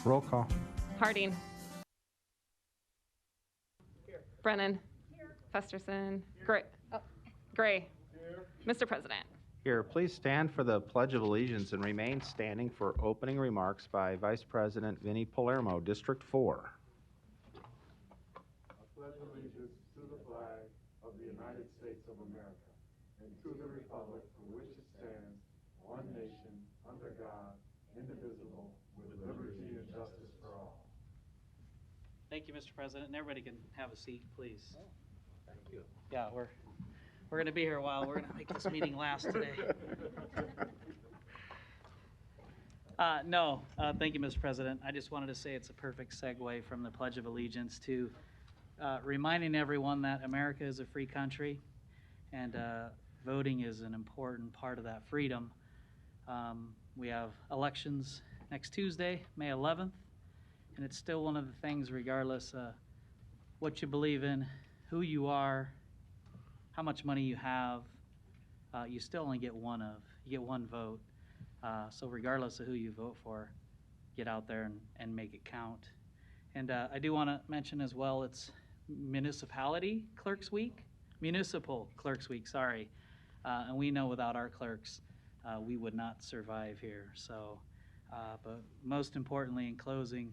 Roll call. Harding. Brennan. Festerson. Gray. Mr. President. Here, please stand for the Pledge of Allegiance and remain standing for opening remarks by Vice President Vinnie Palermo, District 4. I pledge allegiance to the flag of the United States of America and to the republic for which it stands, one nation, under God, indivisible, with liberty and justice for all. Thank you, Mr. President, and everybody can have a seat, please. Thank you. Yeah, we're going to be here a while. We're going to make this meeting last today. Thank you, Mr. President. I just wanted to say it's a perfect segue from the Pledge of Allegiance to reminding everyone that America is a free country, and voting is an important part of that freedom. We have elections next Tuesday, May 11th, and it's still one of the things, regardless what you believe in, who you are, how much money you have, you still only get one vote. So regardless of who you vote for, get out there and make it count. And I do want to mention as well, it's Municipal Clerks Week, sorry. And we know without our clerks, we would not survive here. So, but most importantly, in closing,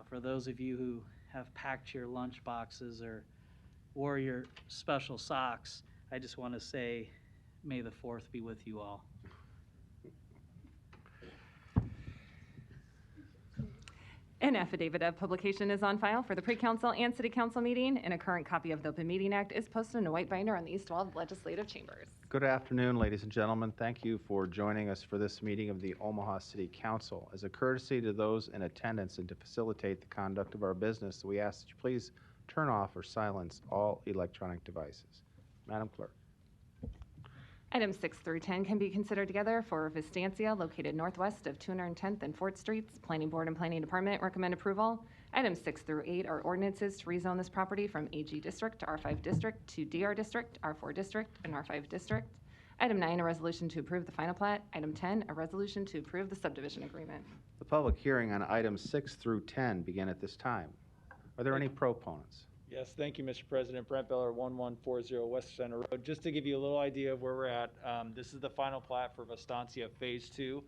for those of you who have packed your lunch boxes or wore your special socks, I just want to say, may the 4th be with you all. An affidavit of publication is on file for the pre-council and city council meeting, and a current copy of the Open Meeting Act is posted in a white binder on the east wall of legislative chambers. Good afternoon, ladies and gentlemen. Thank you for joining us for this meeting of the Omaha City Council. As a courtesy to those in attendance and to facilitate the conduct of our business, we ask that you please turn off or silence all electronic devices. Madam Clerk. Items 6 through 10 can be considered together for Vistancia, located northwest of 210th and 4th Streets. Planning Board and Planning Department recommend approval. Items 6 through 8 are ordinances to rezone this property from AG District to R5 District to DR District, R4 District, and R5 District. Item 9, a resolution to approve the final plat. Item 10, a resolution to approve the subdivision agreement. The public hearing on items 6 through 10 begin at this time. Are there any proponents? Yes, thank you, Mr. President. Brent Beller, 1140 West Center Road. Just to give you a little idea of where we're at, this is the final plat for Vistancia Phase 2.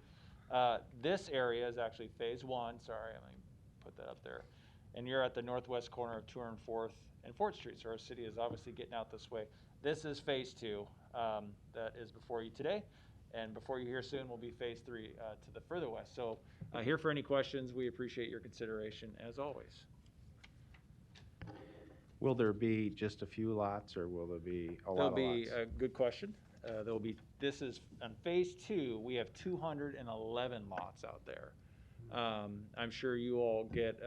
This area is actually Phase 1. Sorry, let me put that up there. And you're at the northwest corner of 204th and 4th Street, so our city is obviously getting out this way. This is Phase 2 that is before you today. And before you here soon will be Phase 3 to the further west. So here for any questions. We appreciate your consideration as always. Will there be just a few lots, or will there be a lot of lots? There'll be a good question. This is on Phase 2, we have 211 lots out there. I'm sure you all get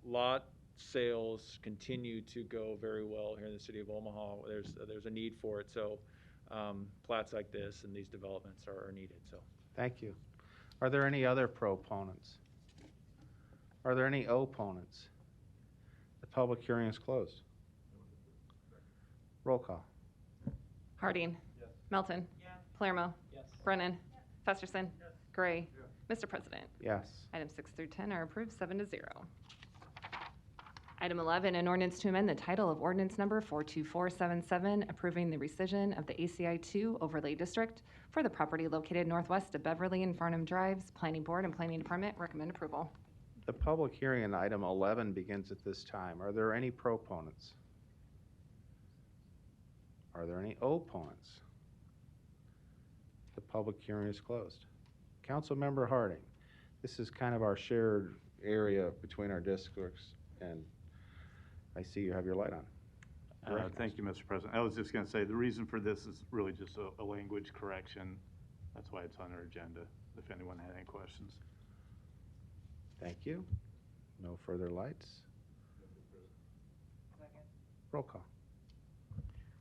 lot sales continue to go very well here in the city of Omaha. There's a need for it. So plats like this and these developments are needed. So thank you. Are there any other proponents? Are there any opponents? The public hearing is closed. Roll call. Harding. Yes. Melton. Yes. Palermo. Yes. Brennan. Festerson. Yes. Gray. Yes. Mr. President. Yes. Items 6 through 10 are approved 7-0. Item 11, an ordinance to amend the title of ordinance number 42477, approving the rescission of the ACI 2 overlay district for the property located northwest of Beverly and Farnham Drives. Planning Board and Planning Department recommend approval. The public hearing on item 11 begins at this time. Are there any proponents? Are there any opponents? The public hearing is closed. Councilmember Harding, this is kind of our shared area between our districts, and I see you have your light on. Thank you, Mr. President. I was just going to say the reason for this is really just a language correction. That's why it's on our agenda, if anyone had any questions. Thank you. No further lights. Second. Roll call.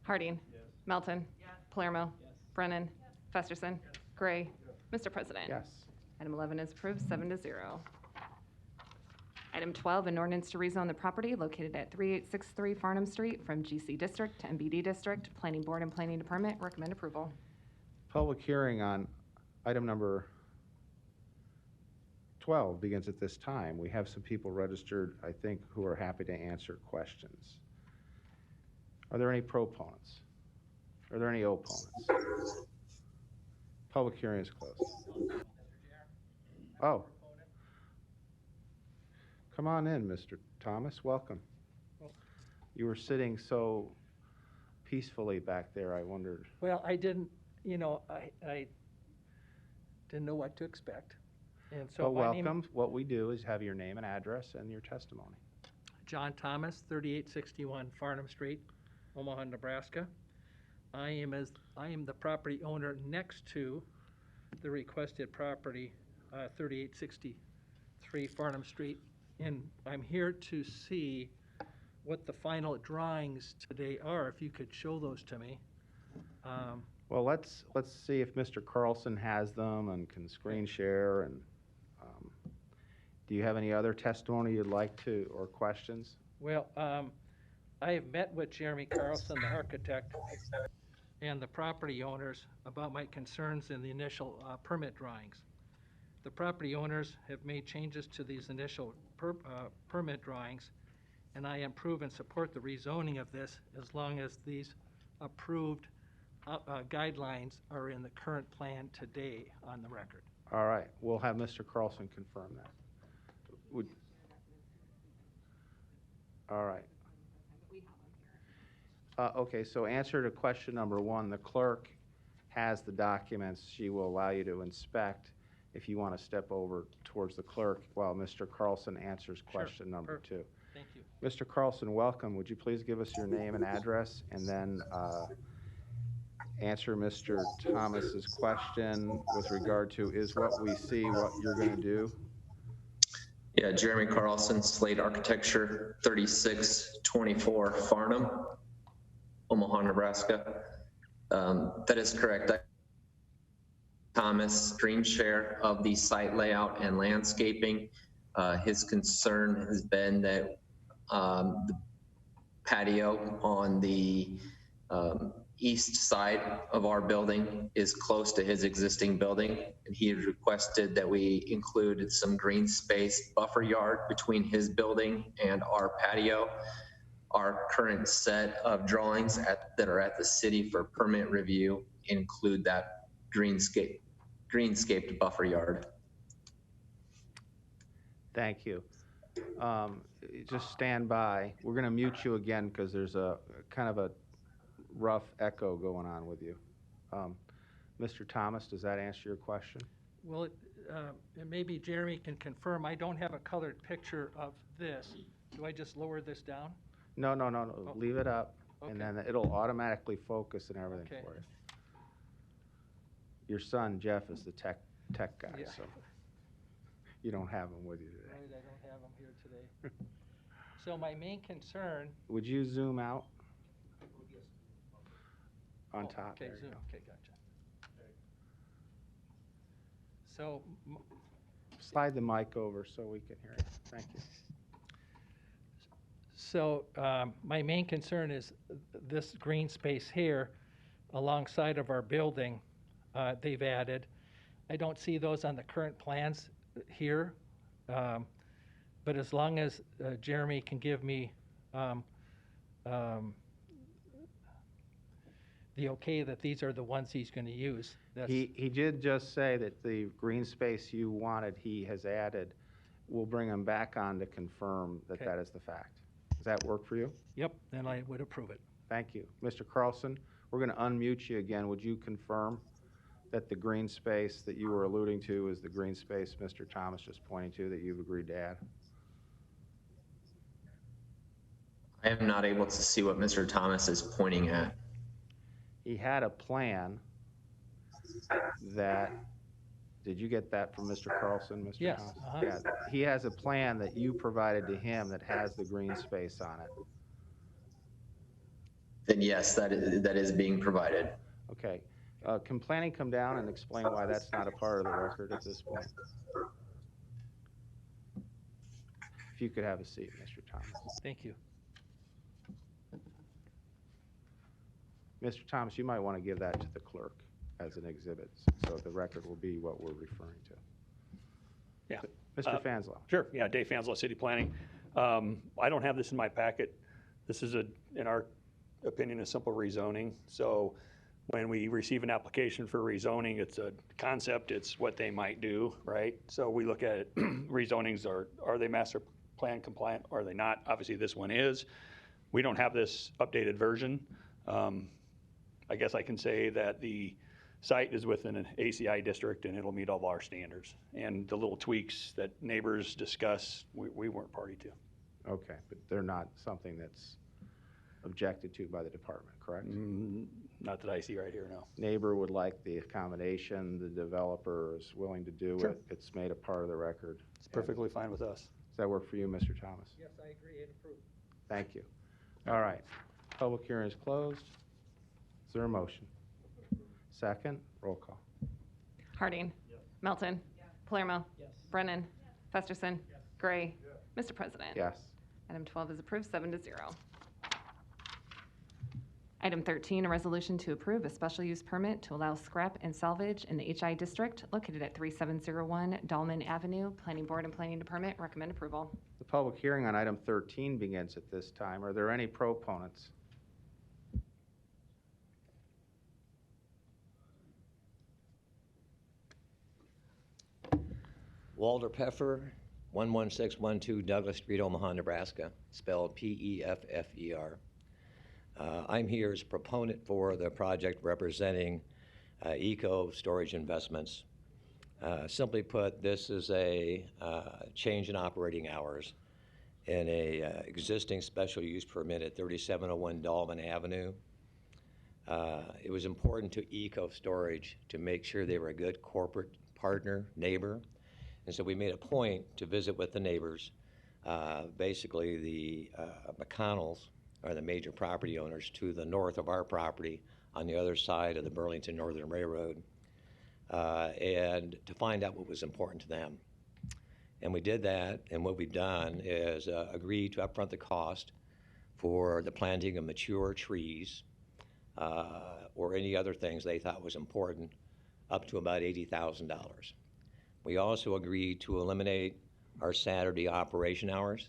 Harding. Yes. Melton. Yes. Palermo. Yes. Brennan. Festerson. Gray. Mr. President. Yes. Item 11 is approved 7-0. Item 12, an ordinance to rezone the property located at 3863 Farnham Street from GC District to MBD District. Planning Board and Planning Department recommend approval. Public hearing on item number 12 begins at this time. We have some people registered, I think, who are happy to answer questions. Are there any proponents? Are there any opponents? Public hearing is closed. Oh. Come on in, Mr. Thomas. Welcome. You were sitting so peacefully back there, I wondered. Well, I didn't, I didn't know what to expect. And so Well, my name, welcome. What we do is have your name and address and your testimony. John Thomas, 3861 Farnham Street, Omaha, Nebraska. I am the property owner next to the requested property, 3863 Farnham Street. And I'm here to see what the final drawings today are, if you could show those to me. Well, let's see if Mr. Carlson has them and can screen share. And do you have any other testimony you'd like to, or questions? Well, I have met with Jeremy Carlson, the architect, and the property owners about my concerns in the initial permit drawings. The property owners have made changes to these initial permit drawings, and I approve and support the rezoning of this as long as these approved guidelines are in the current plan today on the record. All right. We'll have Mr. Carlson confirm that. All right. Okay, so answer to question number 1, the clerk has the documents she will allow you to inspect if you want to step over towards the clerk while Mr. Carlson answers question number 2. Thank you. Mr. Carlson, welcome. Would you please give us your name and address and then answer Mr. Thomas's question with regard to is what we see what you're going to do? Yeah, Jeremy Carlson, Slate Architecture, 3624 Farnham, Omaha, Nebraska. That is correct. Thomas, screen share of the site layout and landscaping. His concern has been that the patio on the east side of our building is close to his existing building, and he had requested that we include some green space buffer yard between his building and our patio. Our current set of drawings that are at the city for permit review include that greenscaped buffer yard. Thank you. Just stand by. We're going to mute you again because there's a kind of a rough echo going on with you. Mr. Thomas, does that answer your question? Well, maybe Jeremy can confirm. I don't have a colored picture of this. Do I just lower this down? No. Oh. Leave it up, Okay. and then it'll automatically focus and everything Okay. for you. Your son, Jeff, is the tech guy, Yeah. so you don't have him with you today. Right, I don't have them here today. So my main concern. Would you zoom out? On Oh, top. Okay, there you zoom, go. okay, gotcha. So, Slide the mic over so we can hear it. Thank you. so my main concern is this green space here alongside of our building they've added. I don't see those on the current plans here, but as long as Jeremy can give me the okay that these are the ones he's going to use. He did just say that the green space you wanted, he has added. We'll bring him back on to confirm that Okay. that is the fact. Does that work for you? Yep, then I would approve it. Thank you. Mr. Carlson, we're going to unmute you again. Would you confirm that the green space that you were alluding to is the green space Mr. Thomas just pointing to that you've agreed to add? I am not able to see what Mr. Thomas is pointing at. He had a plan that, did you get that from Mr. Carlson, Mr. Yes, Thomas? uh-huh. Yeah, he has a plan that you provided to him that has the green space on it. Then yes, that is being provided. Okay. Can planning come down and explain why that's not a part of the record at this point? If you could have a seat, Mr. Thomas. Thank you. Mr. Thomas, you might want to give that to the clerk as an exhibit, so the record will be what we're referring to. Yeah. Mr. Fanslow. Sure, yeah, Dave Fanslow, City Planning. I don't have this in my packet. This is in our opinion, a simple rezoning. So when we receive an application for rezoning, it's a concept, it's what they might do, right? So we look at it, rezonings are they master plan compliant, or are they not? Obviously this one is. We don't have this updated version. I guess I can say that the site is within an ACI district and it'll meet all of our standards. And the little tweaks that neighbors discuss, we weren't party to. Okay, but they're not something that's objected to by the department, correct? Not that I see right here, no. Neighbor would like the accommodation, the developer is willing to do Sure. it. It's made a part of the record. It's perfectly fine with us. Does that work for you, Mr. Thomas? Yes, I agree and approve. Thank you. All right, public hearing is closed. Is there a motion? Second, roll call. Harding. Melton. Palermo. Brennan. Festerson. Gray. Mr. President. Yes. Item 12 is approved, 7-0. Item 13, a resolution to approve a special use permit to allow scrap and salvage in the HI district located at 3701 Dolman Avenue. Planning Board and Planning Department recommend approval. The public hearing on item 13 begins at this time. Are there any proponents? Walter Peffer, 11612 Douglas Street, Omaha, Nebraska, spelled P-E-F-F-E-R. I'm here as a proponent for the project representing Eco Storage Investments. Simply put, this is a change in operating hours in a existing special use permit at 3701 Dolman Avenue. It was important to Eco Storage to make sure they were a good corporate partner, neighbor. And so we made a point to visit with the neighbors. Basically, the McConnells are the major property owners to the north of our property on the other side of the Burlington Northern Railroad, and to find out what was important to them. And we did that, and what we've done is agree to upfront the cost for the planting of mature trees or any other things they thought was important, up to about $80,000. We also agreed to eliminate our Saturday operation hours,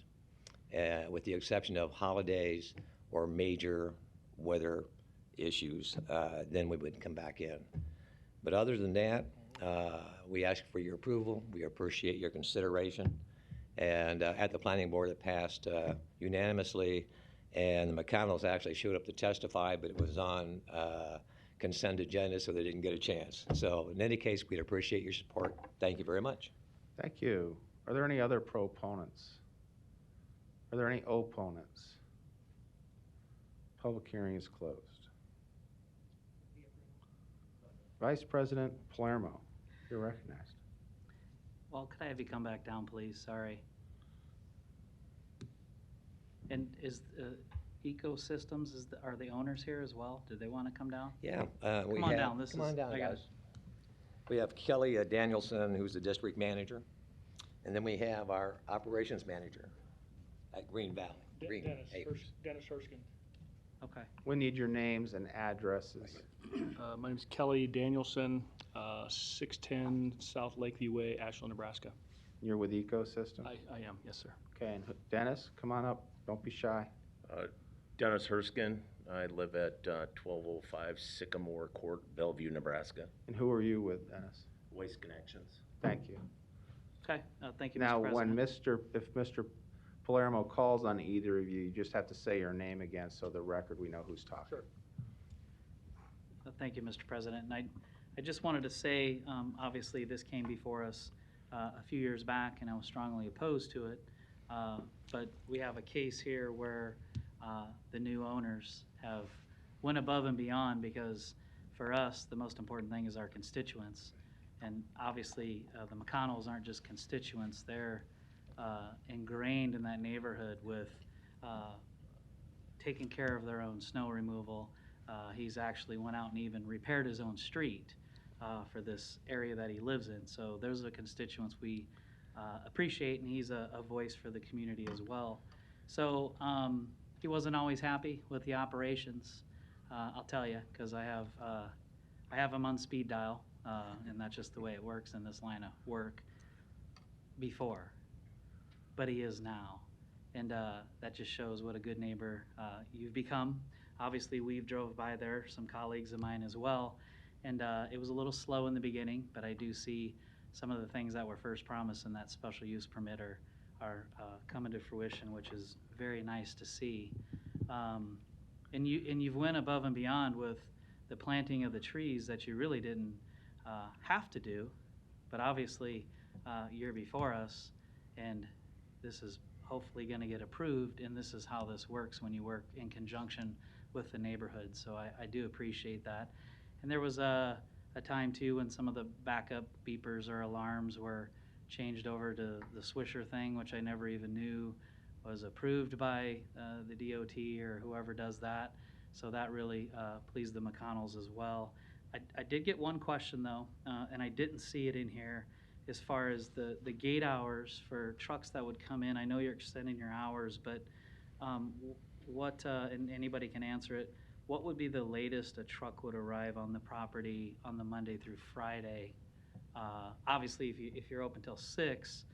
with the exception of holidays or major weather issues, then we would come back in. But other than that, we ask for your approval. We appreciate your consideration. And at the planning board, it passed unanimously, and the McConnells actually showed up to testify, but it was on consent agenda, so they didn't get a chance. So in any case, we'd appreciate your support. Thank you very much. Thank you. Are there any other proponents? Are there any opponents? Public hearing is closed. Vice President Palermo, you're recognized. Well, could I have you come back down, please? Sorry. And is Ecosystems, are the owners here as well? Do they want to come down? Yeah. Come on down. Come on down, guys. We have Kelly Danielson, who's the district manager, and then we have our operations manager at Green Valley. Dennis Herskin. Okay. We need your names and addresses. My name is Kelly Danielson, 610 South Lakeview Way, Ashland, Nebraska. You're with Ecosystem? I am, yes, sir. Okay, and Dennis, come on up. Don't be shy. Dennis Herskin. I live at 1205 Sycamore Court, Bellevue, Nebraska. And who are you with, Dennis? Waste Connections. Thank you. Okay. Thank you, Now, Mr. President. if Mr. Palermo calls on either of you, you just have to say your name again so the record we know who's talking. Sure. Thank you, Mr. President. And I just wanted to say, obviously, this came before us a few years back, and I was strongly opposed to it. But we have a case here where the new owners have went above and beyond, because for us, the most important thing is our constituents. And obviously, the McConnells aren't just constituents. They're ingrained in that neighborhood with taking care of their own snow removal. He's actually went out and even repaired his own street for this area that he lives in. So those are the constituents we appreciate, and he's a voice for the community as well. So he wasn't always happy with the operations, I'll tell you, because I have him on speed dial, and that's just the way it works in this line of work. before, but he is now. And that just shows what a good neighbor you've become. Obviously, we've drove by there, some colleagues of mine as well, and it was a little slow in the beginning, but I do see some of the things that were first promised in that special use permit are coming to fruition, which is very nice to see. And you've went above and beyond with the planting of the trees that you really didn't have to do, but obviously you're before us, and this is hopefully going to get approved, and this is how this works when you work in conjunction with the neighborhood. So I do appreciate that. And there was a time too when some of the backup beepers or alarms were changed over to the Swisher thing, which I never even knew was approved by the DOT or whoever does that. So that really pleased the McConnells as well. I did get one question though, and I didn't see it in here, as far as the gate hours for trucks that would come in. I know you're extending your hours, but what, and anybody can answer it, what would be the latest a truck would arrive on the property on the Monday through Friday? Obviously, if you're open till 6,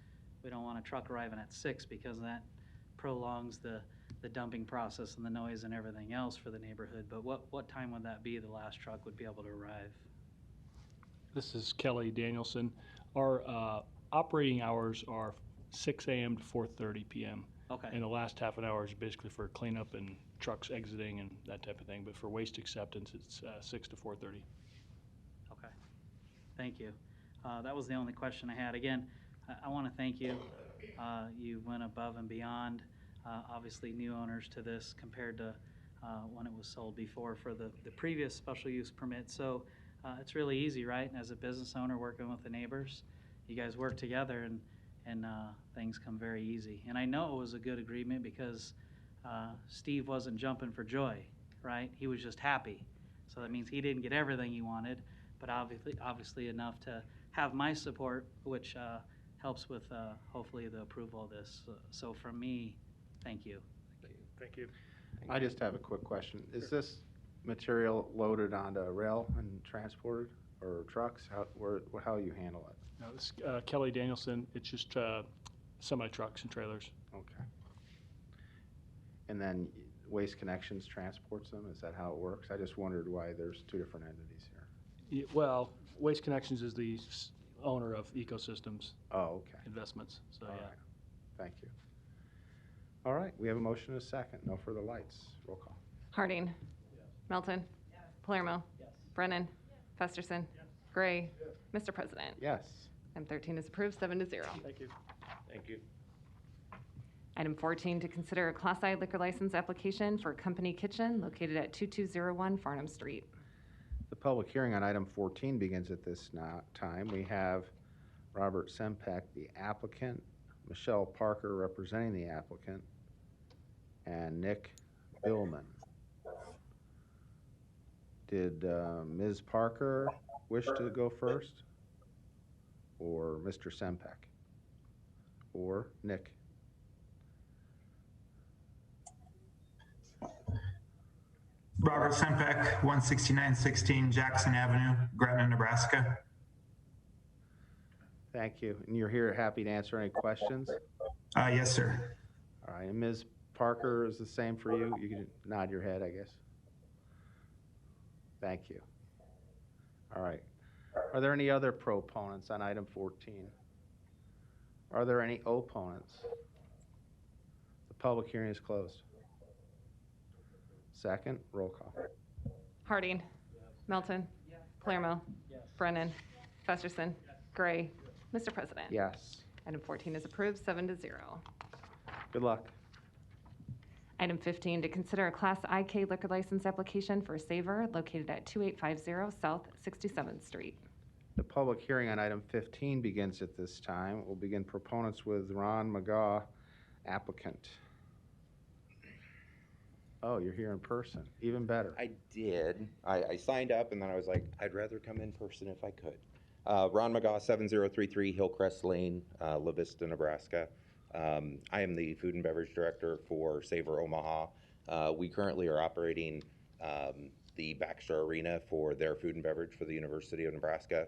we don't want a truck arriving at 6 because that prolongs the dumping process and the noise and everything else for the neighborhood. But what time would that be the last truck would be able to arrive? This is Kelly Danielson. Our operating hours are 6 a.m. to 4:30 p.m. Okay. And the last half an hour is basically for cleanup and trucks exiting and that type of thing. But for waste acceptance, it's 6 to 4:30. Okay. Thank you. That was the only question I had. Again, I want to thank you. You went above and beyond. Obviously, new owners to this compared to when it was sold before for the previous special use permit. So it's really easy, right? As a business owner working with the neighbors, you guys work together and things come very easy. And I know it was a good agreement because Steve wasn't jumping for joy, right? He was just happy. So that means he didn't get everything he wanted, but obviously enough to have my support, which helps with hopefully the approval of this. So from me, thank you. Thank you. I just have a quick question. Is this material loaded onto rail and transported, or trucks? How you handle it? Now, this is Kelly Danielson. It's just semi-trucks and trailers. Okay. And then Waste Connections transports them? Is that how it works? I just wondered why there's two different entities here. Well, Waste Connections is the owner of Ecosystems Oh, okay. Investments. So All yeah. right. Thank you. All right, we have a motion and a second. No further lights. Roll call. Harding. Melton. Palermo. Brennan. Festerson. Gray. Mr. President. Yes. Item 13 is approved, 7-0. Thank you. Thank you. Item 14, to consider a Class I liquor license application for Company Kitchen located at 2201 Farnham Street. The public hearing on item 14 begins at this time. We have Robert Sempek, the applicant, Michelle Parker representing the applicant, and Nick Billman. Did Ms. Parker wish to go first? Or Mr. Sempek? Or Nick? Robert Sempek, 16916 Jackson Avenue, Gretna, Nebraska. Thank you. And you're here happy to answer any questions? Yes, sir. All right, and Ms. Parker is the same for you? You can nod your head, I guess. Thank you. All right. Are there any other proponents on item 14? Are there any opponents? The public hearing is closed. Second, roll call. Harding. Melton. Palermo. Brennan. Festerson. Gray. Mr. President. Yes. Item 14 is approved, 7-0. Good luck. Item 15, to consider a Class IK liquor license application for Savor located at 2850 South 67th Street. The public hearing on item 15 begins at this time. We'll begin proponents with Ron McGaugh, applicant. Oh, you're here in person. Even better. I did. I signed up and then I was like, I'd rather come in person if I could. Ron McGaugh, 7033 Hillcrest Lane, La Vista, Nebraska. I am the food and beverage director for Savor Omaha. We currently are operating the Baxter Arena for their food and beverage for the University of Nebraska.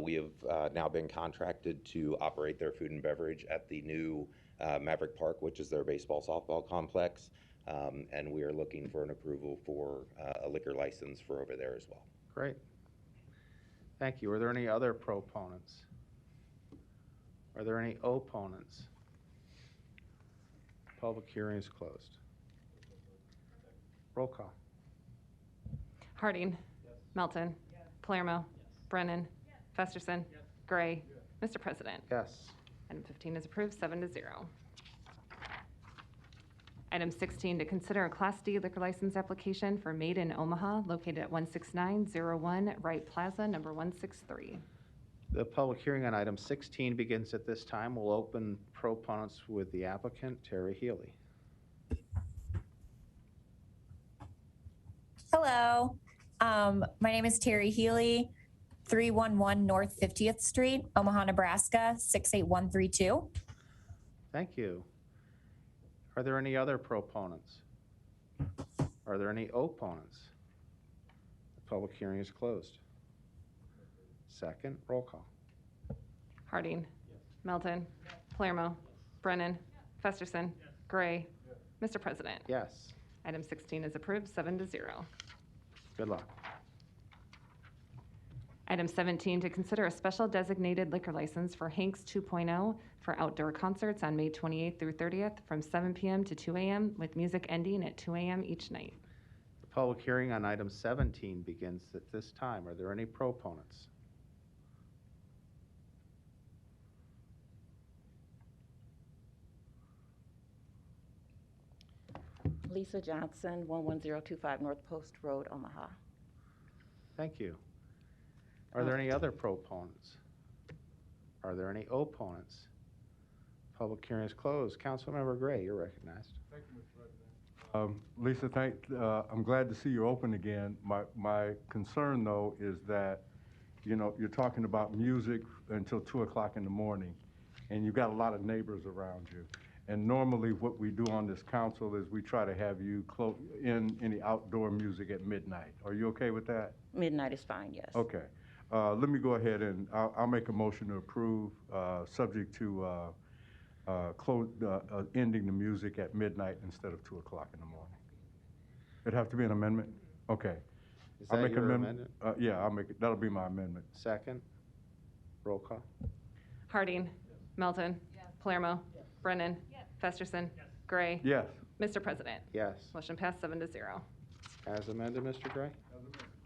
We have now been contracted to operate their food and beverage at the new Maverick Park, which is their baseball softball complex. And we are looking for an approval for a liquor license for over there as well. Great. Thank you. Are there any other proponents? Are there any opponents? Public hearing is closed. Roll call. Harding. Melton. Palermo. Brennan. Festerson. Gray. Mr. President. Yes. Item 15 is approved, 7-0. Item 16, to consider a Class D liquor license application for Made in Omaha, located at 16901 Wright Plaza, number 163. The public hearing on item 16 begins at this time. We'll open proponents with the applicant, Terry Healy. Hello, my name is Terry Healy, 311 North 50th Street, Omaha, Nebraska, 68132. Thank you. Are there any other proponents? Are there any opponents? The public hearing is closed. Second, roll call. Harding. Melton. Palermo. Brennan. Festerson. Gray. Mr. President. Yes. Item 16 is approved, 7-0. Good luck. Item 17, to consider a special designated liquor license for Hanks 2.0 for outdoor concerts on May 28th through 30th from 7 p.m. to 2 a.m. with music ending at 2 a.m. each night. The public hearing on item 17 begins at this time. Are there any proponents? Lisa Johnson, 11025 North Post Road, Omaha. Thank you. Are there any other proponents? Are there any opponents? Public hearing is closed. Councilmember Gray, you're recognized. Thank you, Mr. President. Lisa, I'm glad to see you open again. My concern, though, is that, you know, you're talking about music until 2 o'clock in the morning, and you've got a lot of neighbors around you. And normally what we do on this council is we try to have you in any outdoor music at midnight. Are you okay with that? Midnight is fine, yes. Okay. Let me go ahead and I'll make a motion to approve, subject to ending the music at midnight instead of 2 o'clock in the morning. It'd have to be an amendment? Okay. Is I'll that make an your amendment. Yeah, I'll make it. That'll be my amendment. Second, roll call. Harding. Melton. Palermo. Brennan. Festerson. Gray. Yes. Mr. President. Yes. Motion passed, 7-0. As amended, Mr. Gray?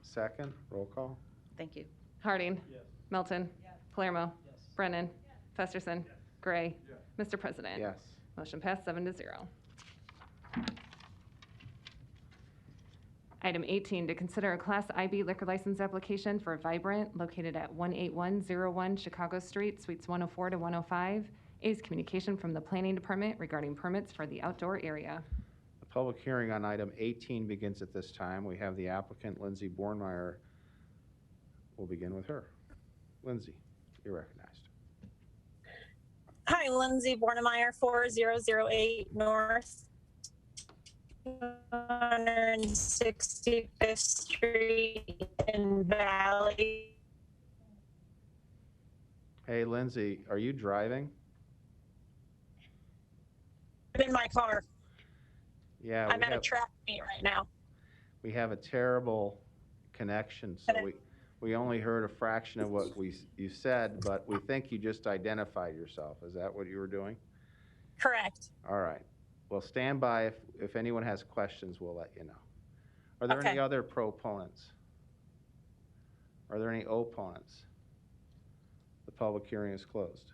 Second, roll call. Thank you. Harding. Melton. Palermo. Brennan. Festerson. Gray. Mr. President. Yes. Motion passed, 7-0. Item 18, to consider a Class IB liquor license application for Vibrant, located at 18101 Chicago Street, Suites 104 to 105. A's communication from the Planning Department regarding permits for the outdoor area. The public hearing on item 18 begins at this time. We have the applicant, Lindsay Bornmeyer. We'll begin with her. Lindsay, you're recognized. Hi, Lindsay Bornemeyer, 4008 North 165th Street in Valley. Hey, Lindsay, are you driving? I'm in my car. Yeah, I'm at a track meet right now. we have a terrible connection, so we only heard a fraction of what you said, but we think you just identified yourself. Is that what you were doing? Correct. All right. Well, stand by. If anyone has questions, we'll let you know. Are there any other proponents? Are there any opponents? The public hearing is closed.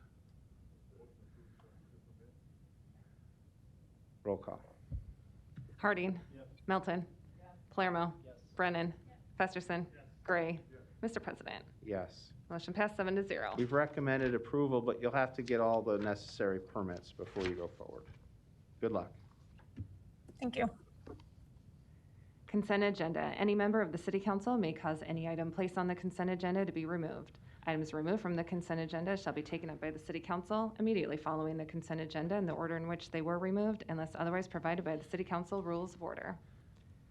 Roll call. Harding. Melton. Palermo. Brennan. Festerson. Gray. Mr. President. Yes. Motion passed, 7-0. We've recommended approval, but you'll have to get all the necessary permits before you go forward. Good luck. Thank you. Consent agenda. Any member of the City Council may cause any item placed on the consent agenda to be removed. Items removed from the consent agenda shall be taken up by the City Council immediately following the consent agenda in the order in which they were removed, unless otherwise provided by the City Council Rules of Order.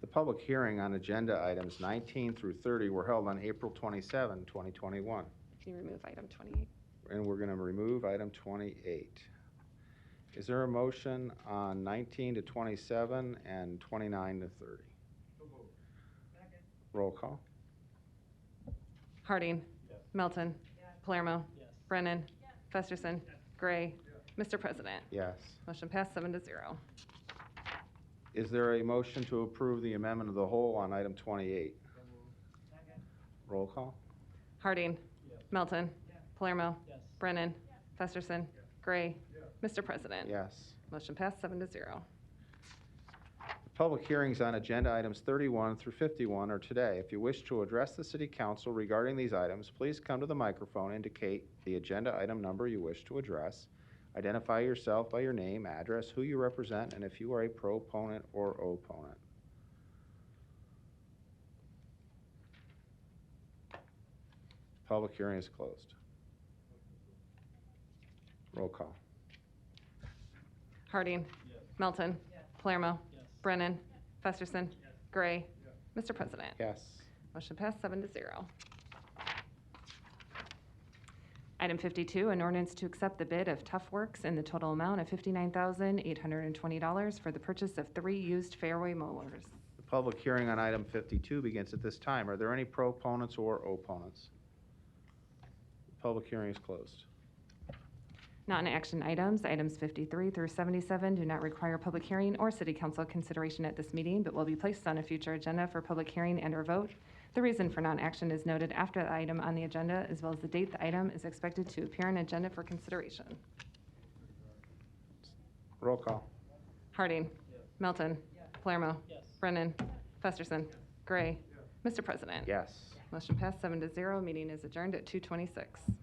The public hearing on agenda items 19 through 30 were held on April 27, 2021. Can you remove item 28? And we're going to remove item 28. Is there a motion on 19 to 27 and 29 to 30? Roll call. Harding. Melton. Palermo. Brennan. Festerson. Gray. Mr. President. Yes. Motion passed 7-0. Is there a motion to approve the amendment of the whole on item 28? Roll call. Harding. Melton. Palermo. Brennan. Festerson. Gray. Mr. President. Yes. Motion passed 7-0. Public hearings on agenda items 31 through 51 are today. If you wish to address the City Council regarding these items, please come to the microphone, indicate the agenda item number you wish to address, identify yourself by your name, address, who you represent, and if you are a proponent or opponent. Public hearing is closed. Roll call. Harding. Melton. Palermo. Brennan. Festerson. Gray. Mr. President. Yes. Motion passed 7-0. Item 52, an ordinance to accept the bid of Tough Works in the total amount of $59,820 for the purchase of 3 used fairway mowers. The public hearing on item 52 begins at this time. Are there any proponents or opponents? The public hearing is closed. Non-action items, items 53 through 77 do not require public hearing or city council consideration at this meeting, but will be placed on a future agenda for public hearing and or vote. The reason for non-action is noted after the item on the agenda, as well as the date the item is expected to appear on agenda for consideration. Roll call. Harding. Melton. Palermo. Brennan. Festerson. Gray. Mr. President. Yes. Motion passed 7-0. Meeting is adjourned at 2:26.